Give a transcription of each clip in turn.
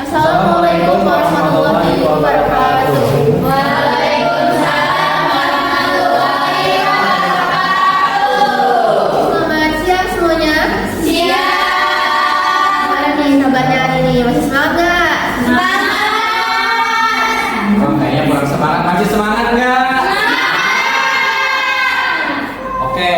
Assalamualaikum warahmatullahi wabarakatuh. Waalaikumsalam warahmatullahi wabarakatuh. Selamat siang semuanya. Siang. Gimana nih kabarnya hari ini? Masih semangat nggak? Semangat. Oh, kayaknya kurang semangat. Masih semangat nggak? Oke.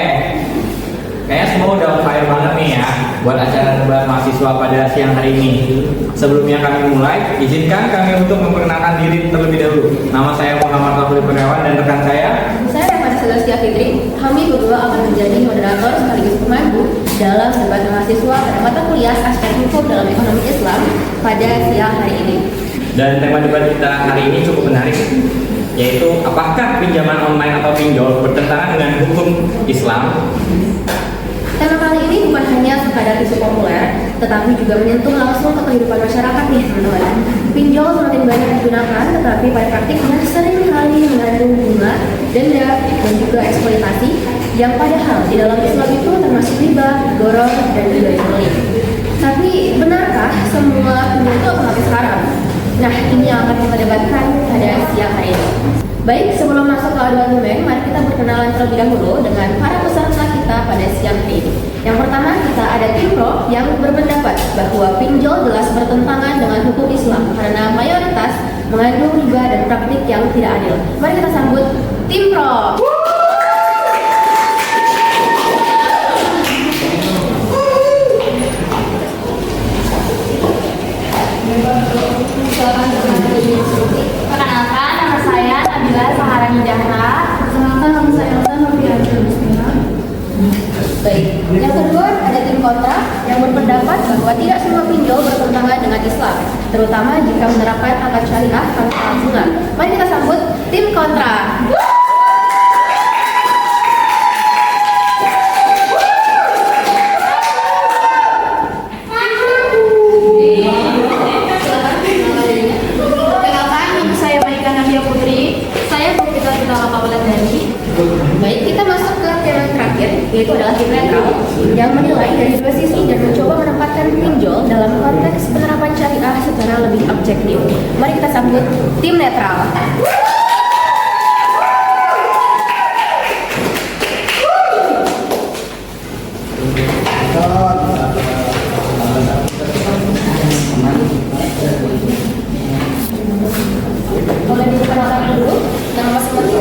Kayaknya semua udah on fire banget nih ya buat acara debat mahasiswa pada siang hari ini. Sebelumnya kami mulai, izinkan kami untuk memperkenalkan diri terlebih dahulu. Nama saya Muhammad Rafli Kurniawan dan rekan saya. Saya Reva Celestia Fitri. Kami berdua akan menjadi moderator sekaligus pemandu dalam debat mahasiswa pada mata kuliah Aspek Hukum dalam Ekonomi Islam pada siang hari ini. Dan tema debat kita hari ini cukup menarik, yaitu apakah pinjaman online atau pinjol bertentangan dengan hukum Islam? Tema kali ini bukan hanya sekadar isu populer, tetapi juga menyentuh langsung ke kehidupan masyarakat nih teman-teman. Pinjol semakin banyak digunakan, tetapi pada praktiknya sering kali mengandung bunga, denda, dan juga eksploitasi, yang padahal di dalam Islam itu termasuk riba, goror, dan juga zolim. Tapi benarkah semua pinjol itu otomatis haram? Nah, ini yang akan kita debatkan pada siang hari ini. Baik, sebelum masuk ke adu argumen, mari kita berkenalan terlebih dahulu dengan para peserta kita pada siang hari ini. Yang pertama, kita ada tim pro yang berpendapat bahwa pinjol jelas bertentangan dengan hukum Islam karena mayoritas mengandung riba dan praktik yang tidak adil. Mari kita sambut tim pro. Perkenalkan, nama saya Nabila Saharani Jahra. Perkenalkan, nama saya Elsa Noviansyah Mustina. Baik, yang kedua ada tim kontra yang berpendapat bahwa tidak semua pinjol bertentangan dengan Islam, terutama jika menerapkan akad syariah tanpa bunga. Mari kita sambut tim kontra. Perkenalkan, nama saya Maika Nadia Putri. Saya Pupita Kitala Kawalan Dani. Baik, kita masuk ke tema terakhir, yaitu adalah tim netral yang menilai dari dua sisi dan mencoba menempatkan pinjol dalam konteks penerapan syariah secara lebih objektif. Mari kita sambut tim netral. Boleh diperkenalkan dulu nama masing-masing.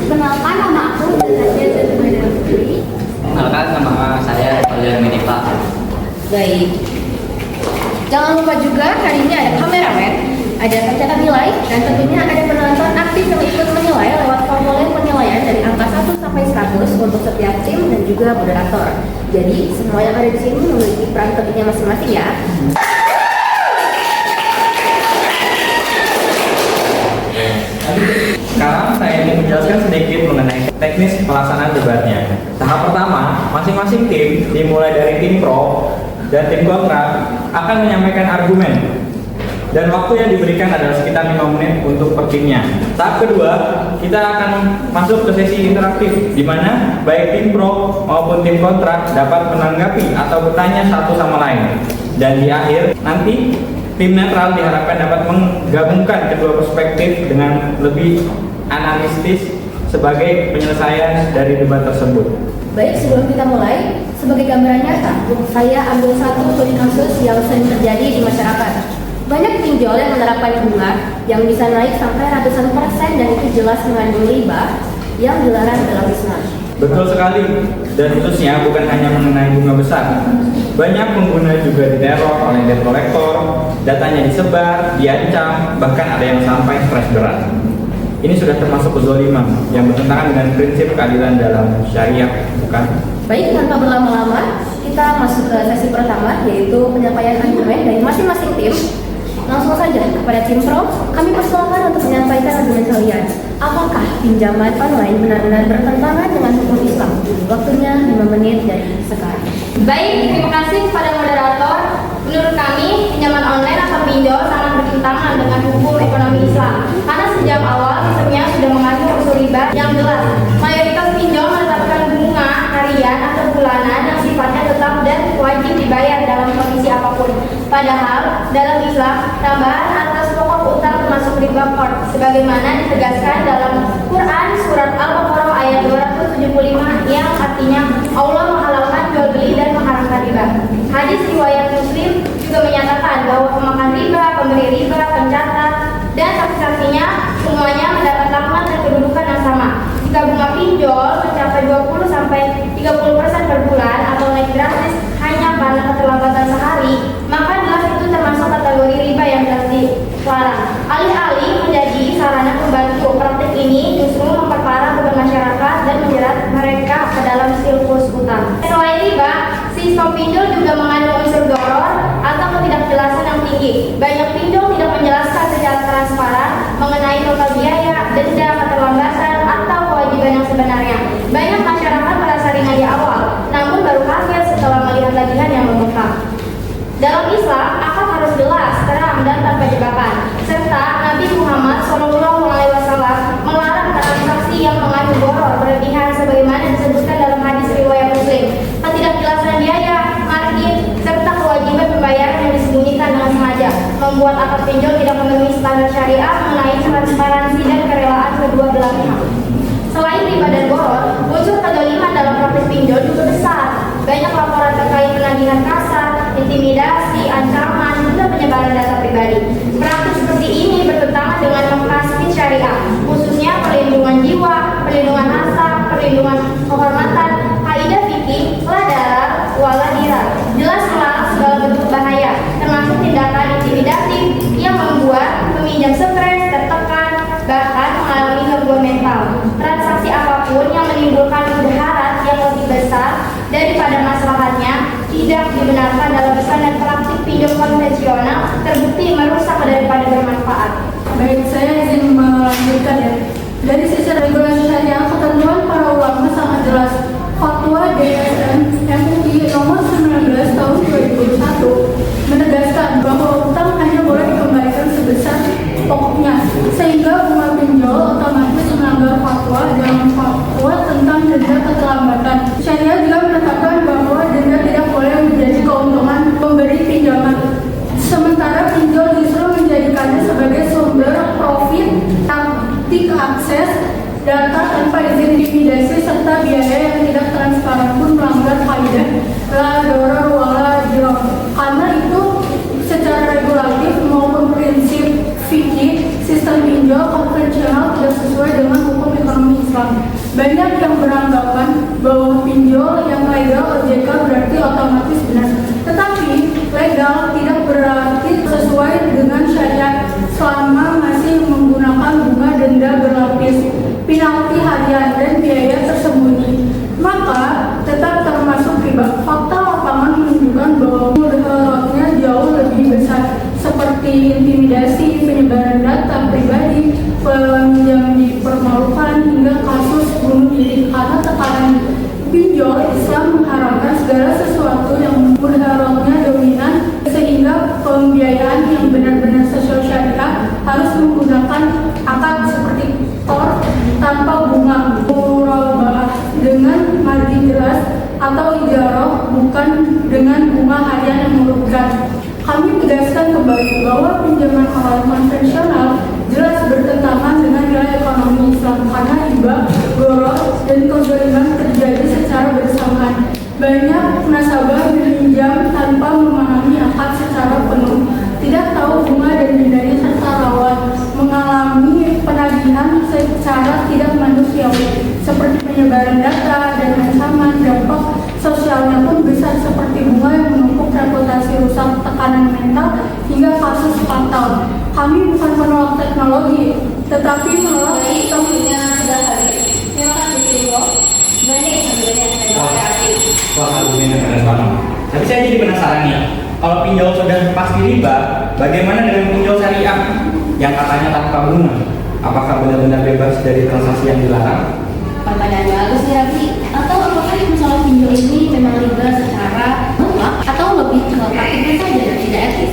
Perkenalkan, nama aku Nadia Zainal Putri. Kenalkan, nama saya Fajar Medipa. Baik. Jangan lupa juga hari ini ada kameramen, ada pencatat nilai, dan tentunya ada penonton aktif yang ikut menilai lewat formulir penilaian dari angka 1 sampai 100 untuk setiap tim dan juga moderator. Jadi semua yang ada di sini memiliki peran pentingnya masing-masing ya. Sekarang saya ingin menjelaskan sedikit mengenai teknis pelaksanaan debatnya. Tahap pertama, masing-masing tim dimulai dari tim pro dan tim kontra akan menyampaikan argumen. Dan waktu yang diberikan adalah sekitar 5 menit untuk per timnya. Tahap kedua, kita akan masuk ke sesi interaktif di mana baik tim pro maupun tim kontra dapat menanggapi atau bertanya satu sama lain. Dan di akhir nanti tim netral diharapkan dapat menggabungkan kedua perspektif dengan lebih analitis sebagai penyelesaian dari debat tersebut. Baik, sebelum kita mulai, sebagai gambaran nyata, saya ambil satu studi kasus yang sering terjadi di masyarakat. Banyak pinjol yang menerapkan bunga yang bisa naik sampai ratusan persen dan itu jelas mengandung riba yang dilarang dalam Islam. Betul sekali, dan khususnya bukan hanya mengenai bunga besar. Banyak pengguna juga diteror oleh debt collector, datanya disebar, diancam, bahkan ada yang sampai stres berat. Ini sudah termasuk kezaliman yang bertentangan dengan prinsip keadilan dalam syariah, bukan? Baik, tanpa berlama-lama, kita masuk ke sesi pertama, yaitu penyampaian argumen dari masing-masing tim. Langsung saja kepada tim pro, kami persilakan untuk menyampaikan argumen kalian. Apakah pinjaman online benar-benar bertentangan dengan hukum Islam? Waktunya 5 menit dari sekarang. Baik, terima kasih kepada moderator. Menurut kami, pinjaman online atau pinjol sangat bertentangan dengan hukum ekonomi Islam. Karena sejak awal sistemnya sudah mengandung unsur riba yang jelas. Mayoritas pinjol menetapkan bunga harian atau bulanan yang sifatnya tetap dan wajib dibayar dalam kondisi apapun. Padahal dalam Islam, tambahan atas pokok utang termasuk riba qard, sebagaimana ditegaskan dalam Quran surat Al-Baqarah ayat 275 yang artinya Allah menghalalkan jual beli dan mengharamkan riba. Hadis riwayat Muslim juga menyatakan bahwa pemakan riba, pemberi riba, pencatat, dan saksi-saksinya semuanya mendapat laknat dan kedudukan yang sama. Jika bunga pinjol mencapai 20-30% per bulan atau naik drastis hanya karena keterlambatan sehari, maka jelas itu termasuk kategori riba yang jelas dilarang. Alih-alih menjadi sarana pembantu, praktik ini justru memperparah beban masyarakat dan menjerat mereka ke dalam silkus utang. Selain riba, sistem pinjol juga mengandung unsur doror atau ketidakjelasan yang tinggi. Banyak pinjol tidak menjelaskan secara transparan mengenai total biaya, denda, keterlambatan, atau kewajiban yang sebenarnya. Banyak masyarakat merasa ringan di awal, namun baru kaget setelah melihat tagihan yang membengkak. Dalam Islam, akad harus jelas, terang, dan tanpa jebakan. Serta Nabi Muhammad SAW melarang transaksi yang mengandung boror berlebihan sebagaimana disebutkan dalam hadis riwayat Muslim. Ketidakjelasan biaya, margin, serta kewajiban pembayaran yang disembunyikan dengan sengaja membuat akad pinjol tidak memenuhi standar syariah mengenai transparansi dan kerelaan kedua belah pihak. Selain riba dan boror, unsur kezaliman dalam praktik pinjol juga besar. Banyak laporan terkait penagihan kasar, intimidasi, ancaman, hingga penyebaran data pribadi. Praktik seperti ini bertentangan dengan maqasid syariah, khususnya perlindungan jiwa, perlindungan harta, perlindungan kehormatan, kaidah fikih, la darar, wala dirar. Jelas melarang segala bentuk bahaya, termasuk tindakan intimidatif yang membuat peminjam stres, tertekan, bahkan mengalami gangguan mental. Transaksi apapun yang menimbulkan mudaharat yang lebih besar daripada masalahnya tidak dibenarkan dalam standar praktik pinjol konvensional, terbukti merusak daripada bermanfaat. Baik, saya izin melanjutkan ya. Dari sisi regulasi syariah, ketentuan para ulama sangat jelas. Fatwa DSN MUI nomor 19 tahun 2001 menegaskan bahwa utang hanya boleh dikembalikan sebesar pokoknya, sehingga bunga pinjol otomatis melanggar fatwa dalam fatwa tentang denda keterlambatan. Syariah juga menetapkan bahwa denda tidak boleh menjadi keuntungan pemberi pinjaman, sementara pinjol justru menjadikannya sebagai sumber profit, taktik akses data tanpa izin intimidasi, serta biaya yang tidak transparan pun melanggar kaidah la darar wala dirar. Karena itu secara regulatif maupun prinsip fikih, sistem pinjol konvensional tidak sesuai dengan hukum ekonomi Islam. Banyak yang beranggapan bahwa pinjol yang legal OJK berarti otomatis benar. Tetapi legal tidak berarti sesuai dengan syariat selama masih menggunakan bunga denda berlapis, penalti harian, dan biaya tersembunyi, maka tetap termasuk riba. Fakta lapangan menunjukkan bahwa mudaratnya jauh lebih besar, seperti intimidasi, penyebaran data pribadi, peminjam dipermalukan, hingga kasus bunuh diri. Karena tekanan pinjol, Islam mengharamkan segala sesuatu yang mudaratnya dominan, sehingga pembiayaan yang benar-benar sesuai syariah harus menggunakan akad seperti qard tanpa bunga, murabah dengan margin jelas, atau ijarah bukan dengan bunga harian yang merugikan. Kami tegaskan kembali bahwa pinjaman online konvensional jelas bertentangan dengan nilai ekonomi Islam karena riba, boror, dan kezaliman terjadi secara bersamaan. Banyak nasabah meminjam tanpa memahami akad secara penuh, tidak tahu bunga dan dendanya, serta rawan mengalami penagihan secara tidak manusiawi, seperti penyebaran data dan ancaman. Dampak sosialnya pun besar, seperti bunga yang menumpuk, reputasi rusak, tekanan mental, hingga kasus fatal. Kami bukan menolak teknologi, tetapi menolak sistem yang sudah hadir. Terima kasih, Timo. Banyak sebenarnya Wah, argumennya benar banget. Tapi saya jadi penasaran nih, kalau pinjol sudah pasti riba, bagaimana dengan pinjol syariah yang katanya tanpa bunga? Apakah benar-benar bebas dari transaksi yang dilarang? Pertanyaan bagus ya, Rafi. Atau apakah misalnya pinjol ini memang riba secara mutlak atau lebih ke praktiknya saja dan tidak etis?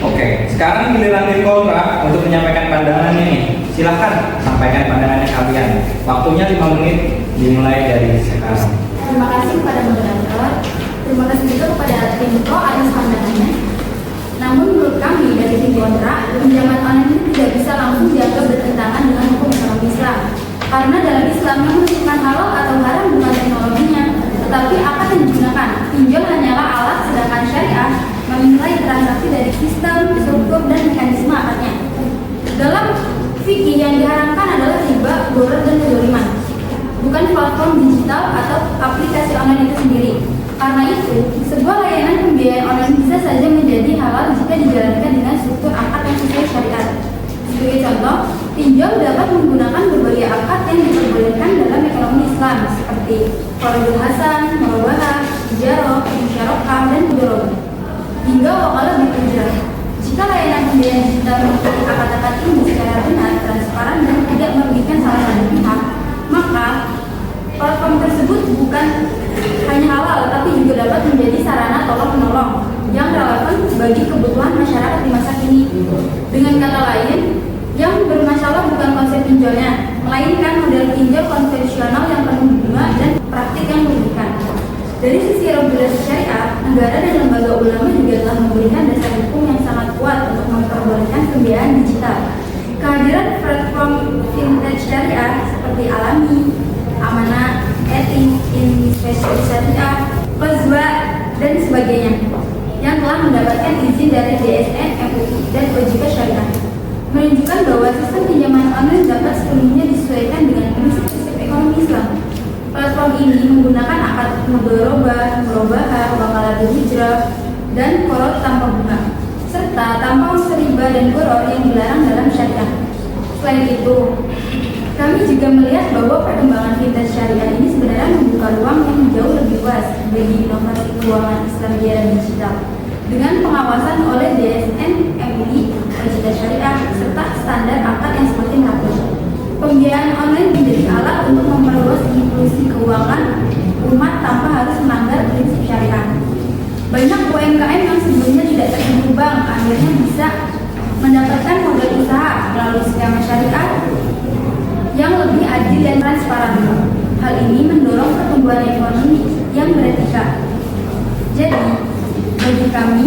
Oke, sekarang giliran tim kontra untuk menyampaikan pandangannya nih. Silahkan sampaikan pandangannya kalian. Waktunya 5 menit dimulai dari sekarang. Terima kasih kepada moderator. Terima kasih juga kepada tim pro atas pandangannya. Namun menurut kami dari tim kontra, pinjaman online ini tidak bisa langsung dianggap bertentangan dengan hukum ekonomi Islam. Karena dalam Islam yang menentukan halal atau haram bukan teknologinya, tetapi akad yang digunakan. Pinjol hanyalah alat, sedangkan syariah menilai transaksi dari sistem, struktur, dan mekanisme akadnya. Dalam fikih yang diharamkan adalah riba, gharar, dan kezaliman, bukan platform digital atau aplikasi online itu sendiri. Karena itu, sebuah layanan pembiayaan online bisa saja menjadi halal jika dijalankan dengan struktur akad yang sesuai syariat. Sebagai contoh, pinjol dapat menggunakan berbagai akad yang diperbolehkan dalam ekonomi Islam seperti qardul hasan, murabahah, ijarah, musyarakah, dan mudharabah. Hingga wakalah biujrah. Jika layanan pembiayaan digital mengikuti akad-akad ini secara benar, transparan, dan tidak merugikan salah satu pihak, maka platform tersebut bukan hanya halal, tapi juga dapat menjadi sarana tolong-menolong yang relevan bagi kebutuhan masyarakat di masa kini. Dengan kata lain, yang bermasalah bukan konsep pinjolnya, melainkan model pinjol konvensional yang penuh bunga dan praktik yang merugikan. Dari sisi regulasi syariah, negara dan lembaga ulama juga telah memberikan dasar hukum yang sangat kuat untuk memperbolehkan pembiayaan digital. Kehadiran platform fintech syariah seperti Alami, Amanah, Etik, Investasi Syariah, Qazwa, dan sebagainya yang telah mendapatkan izin dari DSN, MUI, dan OJK Syariah menunjukkan bahwa sistem pinjaman online dapat sepenuhnya disesuaikan dengan prinsip-prinsip ekonomi Islam. Platform ini menggunakan akad mudharabah, murabahah, wakalah berhijrah, dan qard tanpa bunga, serta tanpa unsur riba dan gharar yang dilarang dalam syariah. Selain itu, kami juga melihat bahwa perkembangan fintech syariah ini sebenarnya membuka ruang yang jauh lebih luas bagi inovasi keuangan Islamiyah dan digital dengan pengawasan oleh DSN, MUI, OJK Syariah, serta standar akad yang semakin rapi. Pembiayaan online menjadi alat untuk memperluas inklusi keuangan umat tanpa harus melanggar prinsip syariah. Banyak UMKM yang sebelumnya tidak terhubung bank akhirnya bisa mendapatkan modal usaha melalui skema syariah yang lebih adil dan transparan. Hal ini mendorong pertumbuhan ekonomi yang beretika. Jadi, bagi kami,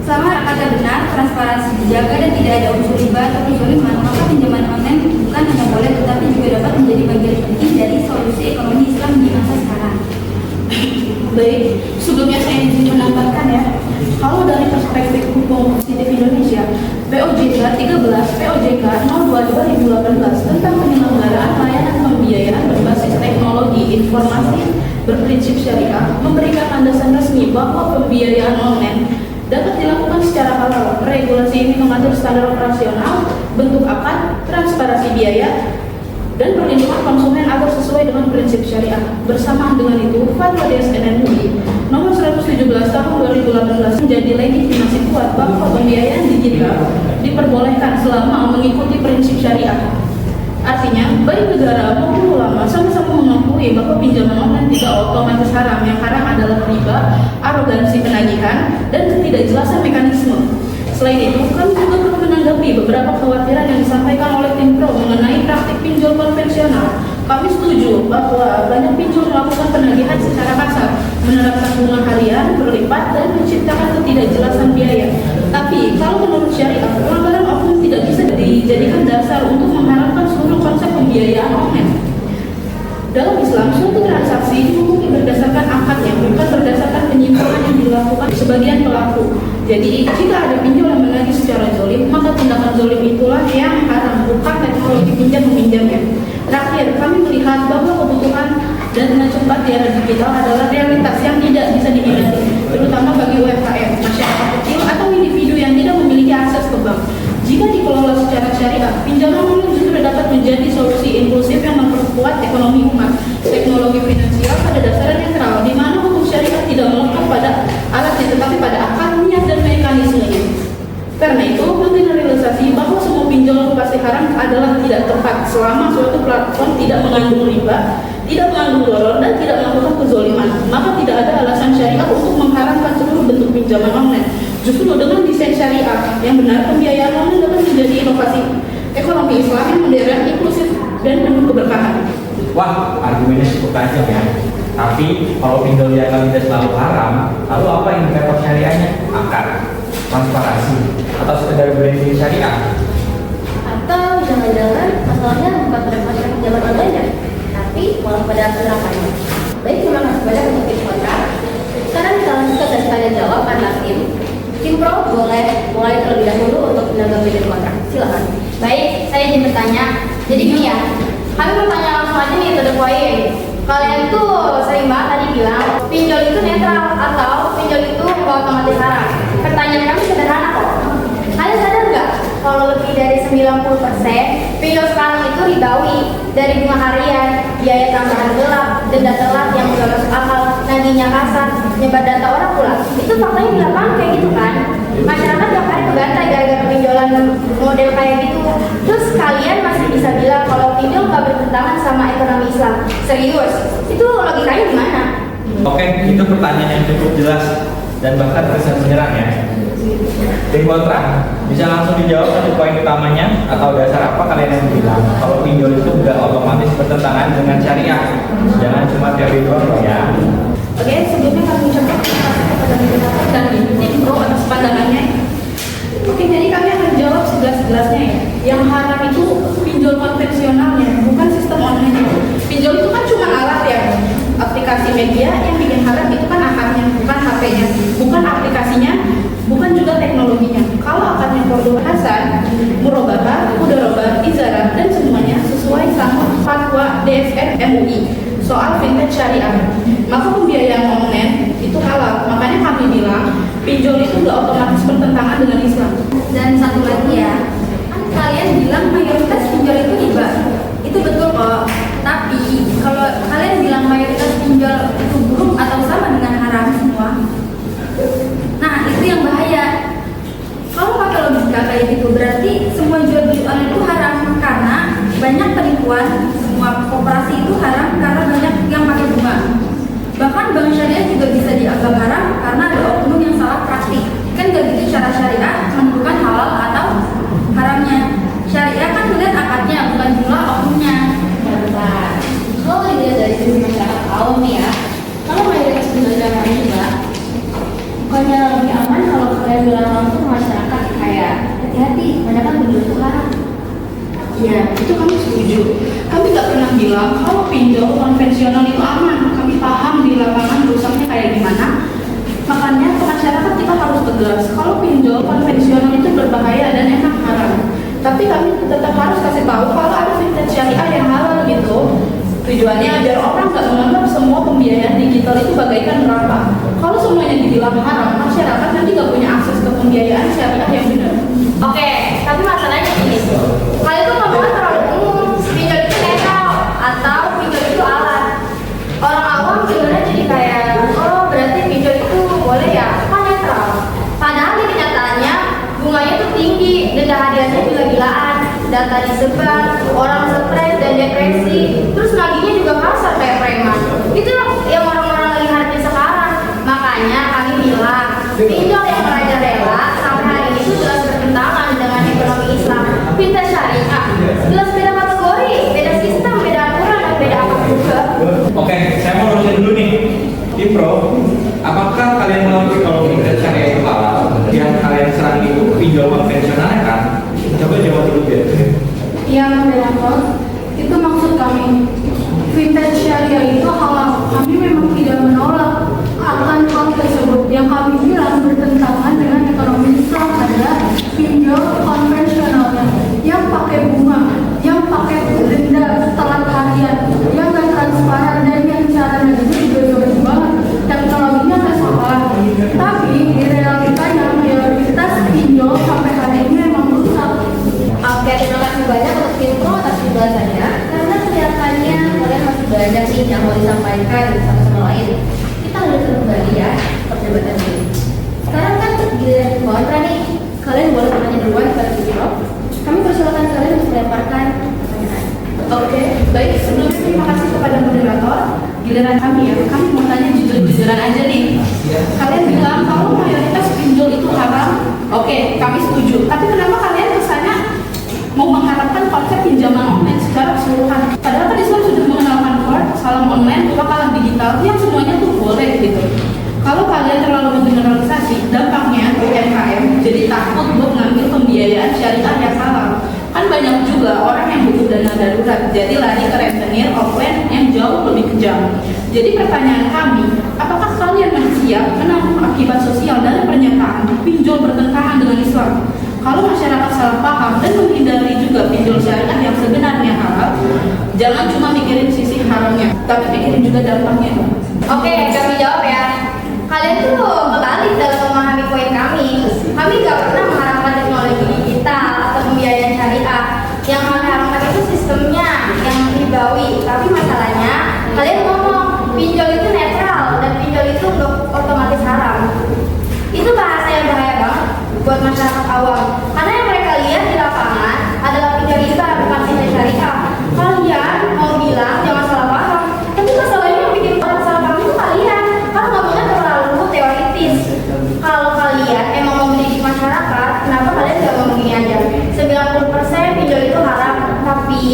selama akadnya benar, transparansi dijaga, dan tidak ada unsur riba atau kezaliman, maka pinjaman online bukan hanya boleh tetapi juga dapat menjadi bagian penting dari solusi ekonomi Islam di masa sekarang. Baik, sebelumnya saya ingin menambahkan ya, kalau dari perspektif hukum positif Indonesia, POJK 13 POJK 02/2018 tentang penyelenggaraan layanan pembiayaan berbasis teknologi informasi berprinsip syariah memberikan landasan resmi bahwa pembiayaan online dapat dilakukan secara halal. Regulasi ini mengatur standar operasional, bentuk akad, transparansi biaya, dan perlindungan konsumen agar sesuai dengan prinsip syariah. Bersamaan dengan itu, Fatwa DSN MUI nomor 117 tahun 2018 menjadi legitimasi kuat bahwa pembiayaan digital diperbolehkan selama mengikuti prinsip syariah. Artinya, baik negara maupun ulama sama-sama mengakui bahwa pinjaman online tidak otomatis haram. Yang haram adalah riba, arogansi penagihan, dan ketidakjelasan mekanisme. Selain itu, kami juga perlu menanggapi beberapa kekhawatiran yang disampaikan oleh tim pro mengenai praktik pinjol konvensional. Kami setuju bahwa banyak pinjol melakukan penagihan secara kasar, menerapkan bunga harian berlipat, dan menciptakan ketidakjelasan biaya. Tapi, kalau menurut syariah, pelanggaran oknum tidak bisa dijadikan dasar untuk mengharapkan seluruh konsep pembiayaan online. Dalam Islam, suatu transaksi dihukumi berdasarkan akadnya, bukan berdasarkan penyimpangan yang dilakukan sebagian pelaku. Jadi, jika ada pinjol yang menagih secara zolim, maka tindakan zolim itulah yang haram, bukan teknologi pinjam meminjamnya. Terakhir, kami melihat bahwa kebutuhan dan cepat di era digital adalah realitas yang tidak bisa dihindari, terutama bagi UMKM, masyarakat kecil, atau individu yang tidak memiliki akses ke bank. Jika dikelola secara syariah, pinjaman online justru dapat menjadi solusi inklusif yang memperkuat ekonomi umat. Teknologi finansial pada dasarnya netral, di mana hukum syariah tidak melekat pada alatnya, tetapi pada akar, niat, dan mekanismenya. Karena itu, menggeneralisasi bahwa semua pinjol pasti haram adalah tidak tepat selama suatu platform tidak mengandung riba, tidak mengandung gharar, dan tidak melakukan kezaliman. Maka tidak ada alasan syariah untuk mengharamkan seluruh bentuk pinjaman online. Justru dengan desain syariah yang benar, pembiayaan online dapat menjadi inovasi ekonomi Islam yang modern, inklusif, dan penuh keberkahan. Wah, argumennya cukup tajam ya. Tapi kalau pinjol dianggap tidak selalu haram, lalu apa indikator syariahnya? Akad, transparansi, atau sekedar branding syariah? Atau jangan-jangan masalahnya bukan pada masyarakat zaman online, tapi malah pada penerapannya. Baik, terima kasih banyak untuk tim kontra. Sekarang kita lanjutkan dari tanya jawab antar tim. Tim pro boleh mulai terlebih dahulu untuk menanggapi tim kontra. Silakan. Baik, saya izin bertanya. Jadi gini ya, kami bertanya langsung aja nih to the point. Kalian tuh sering banget tadi bilang pinjol itu netral atau pinjol itu otomatis haram. Pertanyaan kami sederhana kok. Kalian sadar nggak kalau lebih dari 90% pinjol sekarang itu ribawi, dari bunga harian, biaya tambahan gelap, denda telat yang nggak masuk akal, nagihnya kasar, nyebar data orang pula. Itu faktanya di lapangan kayak gitu kan. Masyarakat tiap hari kebantai gara-gara pinjolan model kayak gitu. Terus kalian masih bisa bilang kalau pinjol nggak bertentangan sama ekonomi Islam. Serius? Itu logikanya gimana? Oke, itu pertanyaan yang cukup jelas dan bahkan terkesan menyerang ya. Tim kontra, bisa langsung dijawab satu poin utamanya atau dasar apa kalian yang bilang kalau pinjol itu nggak otomatis bertentangan dengan syariah? Jangan cuma teori doang loh ya. Oke, sebelumnya kami ucapkan terima kasih kepada moderator dan tim pro atas pandangannya. Oke, jadi kami akan jawab sejelas-jelasnya ya. Yang haram itu pinjol konvensionalnya, bukan sistem online. Pinjol itu kan cuma alat ya, aplikasi media. Yang bikin haram itu kan akarnya, bukan HP-nya, bukan aplikasinya, bukan juga teknologinya. Kalau akarnya Fardhu Hasan, Murabahah, Mudharabah, Izarah, dan semuanya sesuai sama fatwa DSN MUI soal fintech syariah, maka pembiayaan online itu halal. Makanya kami bilang pinjol itu nggak otomatis bertentangan dengan Islam. Dan satu lagi ya, kan kalian bilang mayoritas pinjol itu riba. Itu betul kok. Tapi kalau kalian bilang mayoritas pinjol itu buruk atau sama dengan haram semua, nah itu yang bahaya. Kalau pakai logika kayak gitu berarti semua jual beli online itu haram karena banyak penipuan. Semua koperasi itu haram karena banyak yang pakai bunga. Bahkan bank syariah juga bisa dianggap haram karena ada oknum yang salah praktik. Kan gak gitu cara syariah menentukan halal atau haramnya. Syariah kan melihat akadnya bukan jumlah oknumnya. Bentar. Kalau dilihat dari sisi masyarakat awam nih ya, kalau mayoritas pinjol haram juga, bukannya lebih aman kalau kalian bilang langsung ke masyarakat kayak hati-hati, banyak kan pinjol itu haram. Ya, itu kami setuju. Kami nggak pernah bilang kalau pinjol konvensional itu aman. Kami paham di lapangan rusaknya kayak gimana. Makanya ke masyarakat kita harus tegas. Kalau pinjol konvensional itu berbahaya dan enak haram. Tapi kami tetap harus kasih tahu kalau ada fintech syariah yang halal gitu. Tujuannya agar orang nggak menganggap semua pembiayaan digital itu bagaikan neraka. Kalau semuanya dibilang haram, masyarakat nanti nggak punya akses ke pembiayaan syariah yang benar. Oke, tapi masalahnya gini. Kalian tuh ngomongnya terlalu umum. Pinjol itu netral atau pinjol itu alat. Orang awam dengarnya jadi kayak, oh berarti pinjol itu boleh ya? Kan netral. Padahal di kenyataannya bunganya tuh tinggi, denda hadiahnya gila-gilaan, data disebar, orang stres dan depresi, terus nagihnya juga kasar kayak preman. Itu yang orang-orang lagi hadapi sekarang. Makanya kami bilang pinjol yang merajalela sampai hari ini itu jelas bertentangan dengan ekonomi Islam. Fintech syariah jelas beda kategori, beda sistem, beda aturan, dan beda apa juga. Oke, saya mau nanya dulu nih, Tim Pro, apakah kalian mengakui kalau fintech syariah itu halal? Yang kalian serang itu pinjol konvensional kan? Coba jawab dulu biar. Yang moderator, itu maksud kami. Fintech syariah itu halal. Kami memang tidak menolak akan hal tersebut. Yang kami bilang bertentangan dengan ekonomi Islam adalah pinjol konvensionalnya yang pakai bunga, yang pakai denda telat harian, yang gak transparan dan yang caranya itu juga jauh banget. Teknologinya nggak salah, tapi di realitanya mayoritas pinjol sampai hari ini memang rusak. Oke, terima kasih banyak untuk tim pro atas penjelasannya. Karena kelihatannya kalian masih banyak nih yang mau disampaikan satu sama lain. Kita lanjutkan kembali ya perdebatan ini. Sekarang kan giliran kontra nih. Kalian boleh bertanya duluan kepada tim pro. Kami persilakan kalian untuk melemparkan pertanyaan. Oke, baik. Sebelumnya terima kasih kepada moderator. Giliran kami ya, kami mau tanya jujur-jujuran aja nih. Kalian bilang kalau mayoritas pinjol itu haram. Oke, kami setuju. Tapi kenapa kalian kesannya mau mengharapkan konsep pinjaman online secara keseluruhan? Padahal kan Islam sudah mengenalkan salam online, maka digital digital yang semuanya tuh boleh gitu. Kalau kalian terlalu menggeneralisasi, dampaknya UMKM jadi takut buat ngambil pembiayaan syariah yang halal. Kan banyak juga orang yang butuh dana darurat, jadi lari ke rentenir offline yang jauh lebih kejam. Jadi pertanyaan kami, apakah kalian masih siap menanggung akibat sosial dari pernyataan pinjol bertentangan dengan Islam? Kalau masyarakat salah paham dan menghindari juga pinjol syariah yang sebenarnya halal, jangan cuma mikirin sisi haramnya, tapi pikirin juga dampaknya. Oke, kami jawab ya. Kalian tuh kebalik dalam memahami poin kami. Kami gak pernah mengharapkan teknologi digital atau pembiayaan syariah. Yang kami harapkan itu sistemnya yang ribawi. Tapi masalahnya, kalian ngomong pinjol itu netral dan pinjol itu nggak otomatis haram. Itu bahasa yang bahaya banget buat masyarakat awam. Karena yang mereka lihat di lapangan adalah pinjol riba, bukan pinjol syariah. Kalian mau bilang jangan salah paham, tapi masalahnya yang bikin orang salah paham itu kalian. Karena ngomongnya terlalu teoritis. Kalau kalian emang mau mendidik masyarakat, kenapa kalian nggak ngomong gini aja? 90% pinjol itu haram, tapi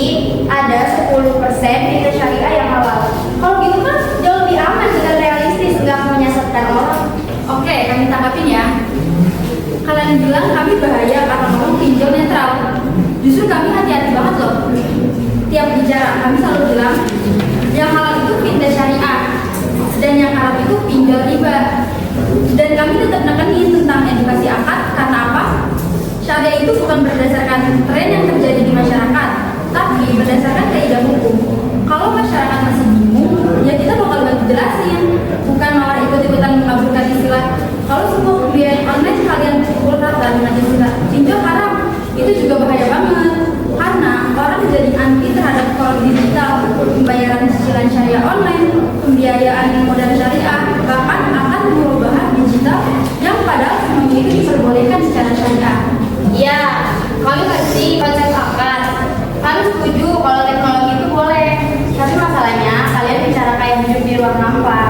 ada 10% pinjol syariah yang halal. Kalau gitu kan jauh lebih aman dan realistis, nggak menyesatkan orang. Oke, kami tanggapin ya. Kalian bilang kami bahaya karena ngomong pinjol netral. Justru kami hati-hati banget loh. Tiap bicara kami selalu bilang yang halal itu pinjol syariah dan yang haram itu pinjol riba. Dan kami tetap nekenin tentang edukasi akad karena apa? Syariah itu bukan berdasarkan tren yang terjadi di masyarakat, tapi berdasarkan kaidah hukum. Kalau masyarakat masih bingung, ya kita bakal bantu jelasin, bukan malah ikut-ikutan mengaburkan istilah. Kalau semua pembiayaan online kalian pukul rata dengan istilah pinjol haram, itu juga bahaya banget. Karena orang jadi anti terhadap kalau digital, pembayaran cicilan syariah online, pembiayaan modal syariah, bahkan akan merubah digital yang padahal semuanya itu diperbolehkan secara syariah. Iya, kami ngerti konsep akad. Kami setuju kalau teknologi itu boleh. Tapi masalahnya kalian bicara kayak hidup di ruang hampa.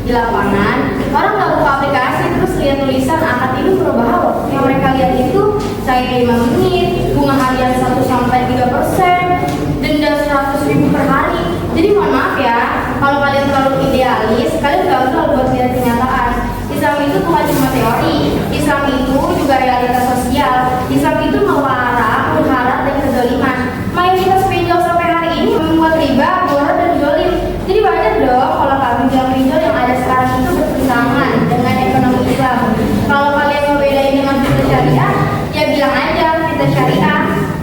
Di lapangan, orang nggak buka aplikasi terus lihat tulisan akad ini berubah loh. Yang mereka lihat itu cair 5 menit, bunga harian 1-3%, denda 100.000 per hari. Jadi mohon maaf ya, kalau kalian terlalu idealis, kalian nggak usah buat lihat kenyataan. Islam itu bukan cuma teori, Islam itu juga realitas sosial. Islam itu melarang, mengharap dan kezaliman. Mayoritas pinjol sampai hari ini membuat riba, boros dan jolim. Jadi wajar dong kalau kami bilang pinjol yang ada sekarang itu bertentangan dengan ekonomi Islam. Kalau kalian mau bedain dengan pinjol syariah, ya bilang aja pinjol syariah.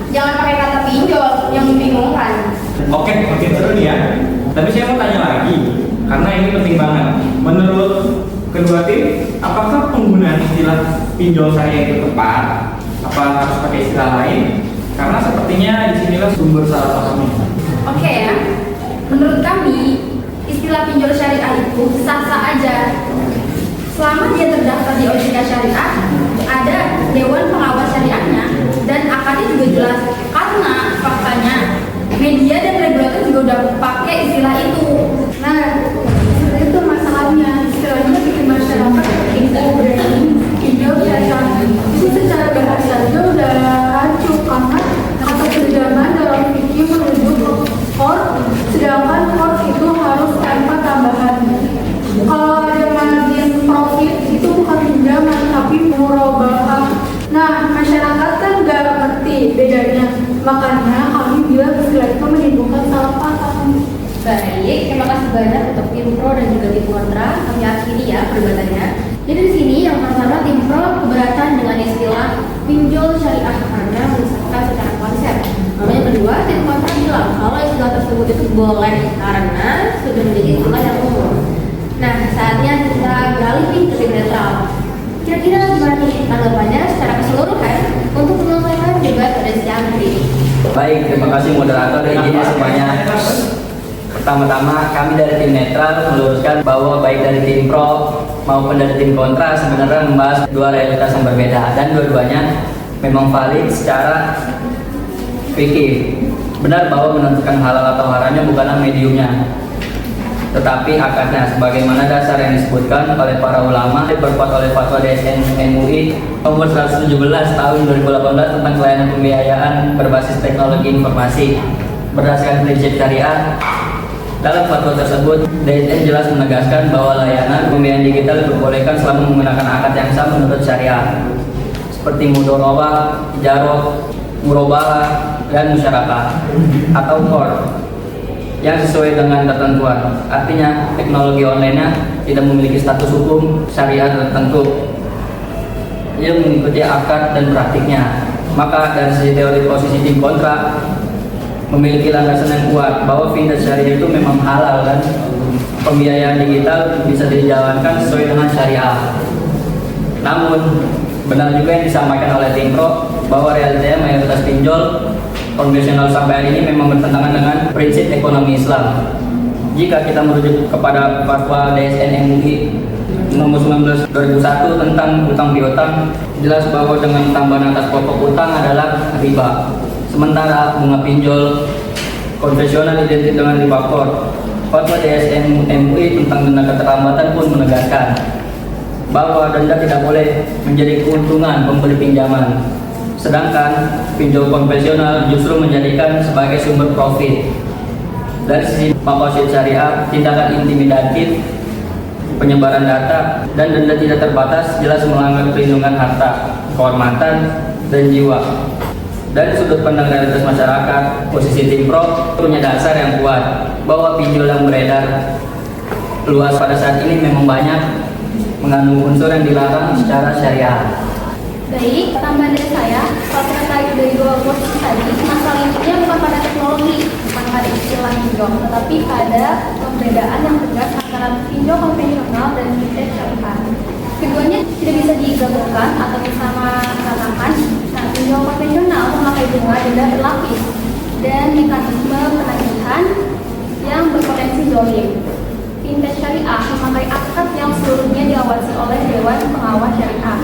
Jangan pakai kata pinjol yang membingungkan. Oke, makin seru nih ya. Tapi saya mau tanya lagi, karena ini penting banget. Menurut kedua tim, apakah penggunaan istilah pinjol syariah itu tepat? Apa harus pakai istilah lain? Karena sepertinya disinilah sumber salah pahamnya. Oke ya, menurut kami istilah pinjol syariah itu sah-sah aja. Selama dia terdaftar di OJK Syariah, ada Dewan Pengawas Syariahnya, dan akadnya juga jelas. Karena faktanya media dan regulator juga udah pakai istilah itu. Nah, itu masalahnya. Istilahnya bikin masyarakat info branding pinjol syariah. Itu secara bahasa aja udah rancu karena kata terjemahan dalam fikih merujuk ke core, sedangkan core itu harus tanpa tambahan. Kalau ada margin profit itu bukan pinjaman tapi murabahah. Nah, masyarakat kan nggak ngerti bedanya. Makanya kami bilang istilah itu menimbulkan salah paham. Baik, terima kasih banyak untuk tim pro dan juga tim kontra. Kami akhiri ya perdebatannya. Jadi di sini yang pertama tim pro keberatan dengan istilah pinjol syariah karena menyesatkan secara konsep. Lalu yang kedua tim kontra bilang kalau istilah tersebut itu boleh karena sudah menjadi istilah yang umum. Nah, saatnya kita beralih ke tim netral. Kira-kira gimana nih tanggapannya secara keseluruhan untuk menyelesaikan debat pada siang hari ini? Baik, terima kasih moderator dan izinnya semuanya. Pertama-tama kami dari tim netral meluruskan bahwa baik dari tim pro maupun dari tim kontra sebenarnya membahas dua realitas yang berbeda dan dua-duanya memang valid secara fikih. Benar bahwa menentukan halal atau haramnya bukanlah mediumnya, tetapi akadnya, sebagaimana dasar yang disebutkan oleh para ulama diperkuat oleh fatwa DSN MUI nomor 117 tahun 2018 tentang pelayanan pembiayaan berbasis teknologi informasi. Berdasarkan prinsip syariah, Dalam fatwa tersebut, DSN jelas menegaskan bahwa layanan pembiayaan digital diperbolehkan selama menggunakan akad yang sah menurut syariah, seperti mudorobah, ijarah, murabahah, dan musyarakah atau core yang sesuai dengan ketentuan. Artinya, teknologi online-nya tidak memiliki status hukum syariah tertentu. Ia mengikuti akad dan praktiknya. Maka dari sisi teori posisi tim kontrak memiliki landasan yang kuat bahwa fintech syariah itu memang halal kan. Pembiayaan digital bisa dijalankan sesuai dengan syariah. Namun benar juga yang disampaikan oleh tim pro bahwa realitanya mayoritas pinjol konvensional sampai hari ini memang bertentangan dengan prinsip ekonomi Islam. Jika kita merujuk kepada fatwa DSN MUI nomor 19 2001 tentang utang piutang, jelas bahwa dengan tambahan atas pokok utang adalah riba. Sementara bunga pinjol konvensional identik dengan riba core. Fatwa DSN MUI tentang denda keterlambatan pun menegaskan bahwa denda tidak boleh menjadi keuntungan pemberi pinjaman, sedangkan pinjol konvensional justru menjadikan sebagai sumber profit. Dari sisi makosid syariah, tindakan intimidatif, penyebaran data, dan denda tidak terbatas jelas melanggar perlindungan harta, kehormatan, dan jiwa. Dari sudut pandang realitas masyarakat, posisi tim pro punya dasar yang kuat bahwa pinjol yang beredar luas pada saat ini memang banyak mengandung unsur yang dilarang secara syariah. Baik, tambahan dari saya, kalau terkait dari dua posisi tadi, masalah intinya bukan pada teknologi, bukan pada istilah pinjol, tetapi pada perbedaan yang tegas antara pinjol konvensional dan fintech syariah. Keduanya tidak bisa digabungkan atau disamakan. Nah, pinjol konvensional memakai bunga denda berlapis dan mekanisme penagihan yang berpotensi zolim. Fintech syariah memakai akad yang seluruhnya diawasi oleh Dewan Pengawas Syariah.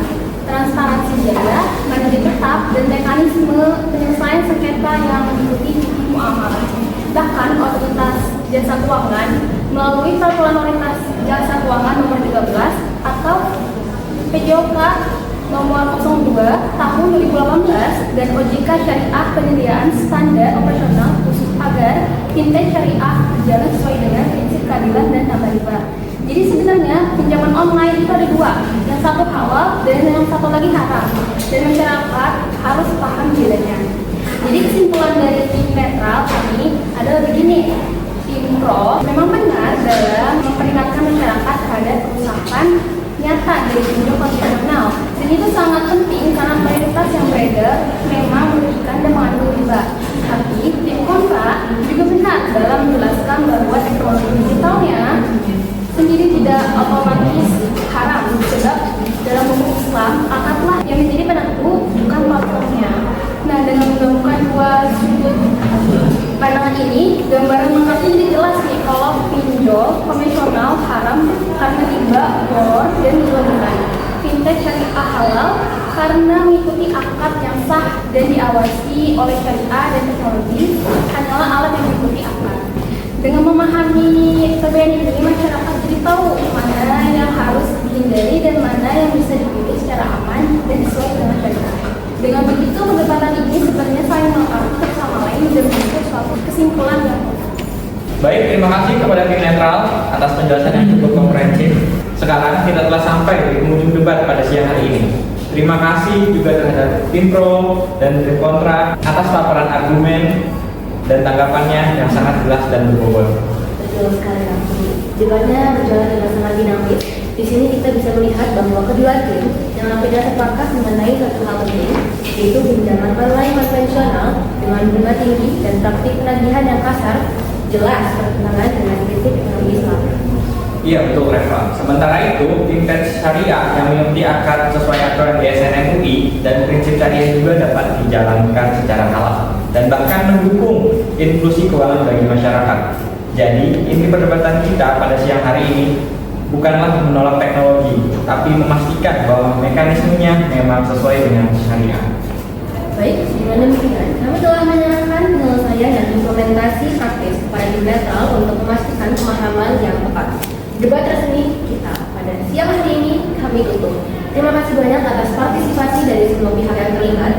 Transparansi biaya, manajemen tetap, dan mekanisme penyelesaian sengketa yang mengikuti fikih muamalah. Bahkan otoritas jasa keuangan melalui peraturan otoritas jasa keuangan nomor 13 atau PJOK nomor 02 tahun 2018 dan OJK Syariah penyediaan standar operasional khusus agar fintech syariah berjalan sesuai dengan prinsip keadilan dan tambah riba. Jadi sebenarnya pinjaman online itu ada dua, yang satu halal dan yang satu lagi haram, dan masyarakat harus paham bedanya. Jadi kesimpulan dari tim netral ini adalah begini, tim pro memang benar dalam memperingatkan masyarakat terhadap kerusakan nyata dari pinjol konvensional, dan itu sangat penting karena mayoritas yang beredar memang merugikan dan mengandung riba. Tapi tim kontra juga benar dalam menjelaskan bahwa teknologi digitalnya sendiri tidak otomatis haram, sebab dalam hukum Islam akadlah yang menjadi penentu, bukan platformnya. Nah, dengan menggabungkan dua sudut pandangan ini, gambaran lengkapnya jadi jelas nih kalau pinjol konvensional haram karena riba, bor, dan kezaliman. Fintech syariah halal karena mengikuti akad yang sah dan diawasi oleh syariah dan teknologi hanyalah alat yang mengikuti akad. Dengan memahami perbedaan ini, masyarakat jadi tahu mana yang harus dihindari dan mana yang bisa dipilih secara aman dan sesuai dengan syariah. Dengan begitu, perdebatan ini sebenarnya saling melengkapi satu sama lain dan membentuk suatu kesimpulan yang Baik, terima kasih kepada tim netral atas penjelasan yang cukup komprehensif. Sekarang kita telah sampai di penghujung debat pada siang hari ini. Terima kasih juga terhadap tim pro dan tim kontra atas paparan argumen dan tanggapannya yang sangat jelas dan berbobot. Betul sekali, Raffi. Debatnya berjalan dengan sangat dinamis. Di sini kita bisa melihat bahwa kedua tim yang tidak sepakat mengenai satu hal penting, yaitu pinjaman online konvensional dengan bunga tinggi dan praktik penagihan yang kasar, jelas bertentangan dengan prinsip ekonomi Islam. Iya, betul Reva. Sementara itu, fintech syariah yang mengikuti akad sesuai aturan DSN MUI dan prinsip syariah juga dapat dijalankan secara halal dan bahkan mendukung inklusi keuangan bagi masyarakat. Jadi, inti perdebatan kita pada siang hari ini bukanlah menolak teknologi, tapi memastikan bahwa mekanismenya memang sesuai dengan syariah. Baik, dengan demikian, kami telah menyerahkan penyelesaian dan implementasi praktis kepada tim netral untuk memastikan pemahaman yang tepat. Debat resmi kita pada siang hari ini kami tutup. Terima kasih banyak atas partisipasi dari semua pihak yang terlibat.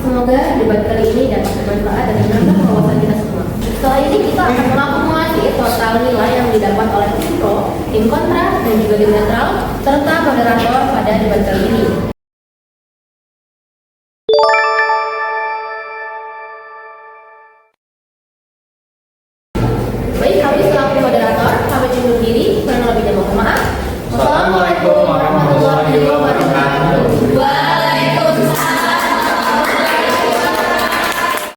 Semoga debat kali ini dapat bermanfaat dan menambah wawasan kita semua. Setelah ini kita akan melakukan total nilai yang didapat oleh tim pro, tim kontra, dan juga tim netral, serta moderator pada debat kali ini.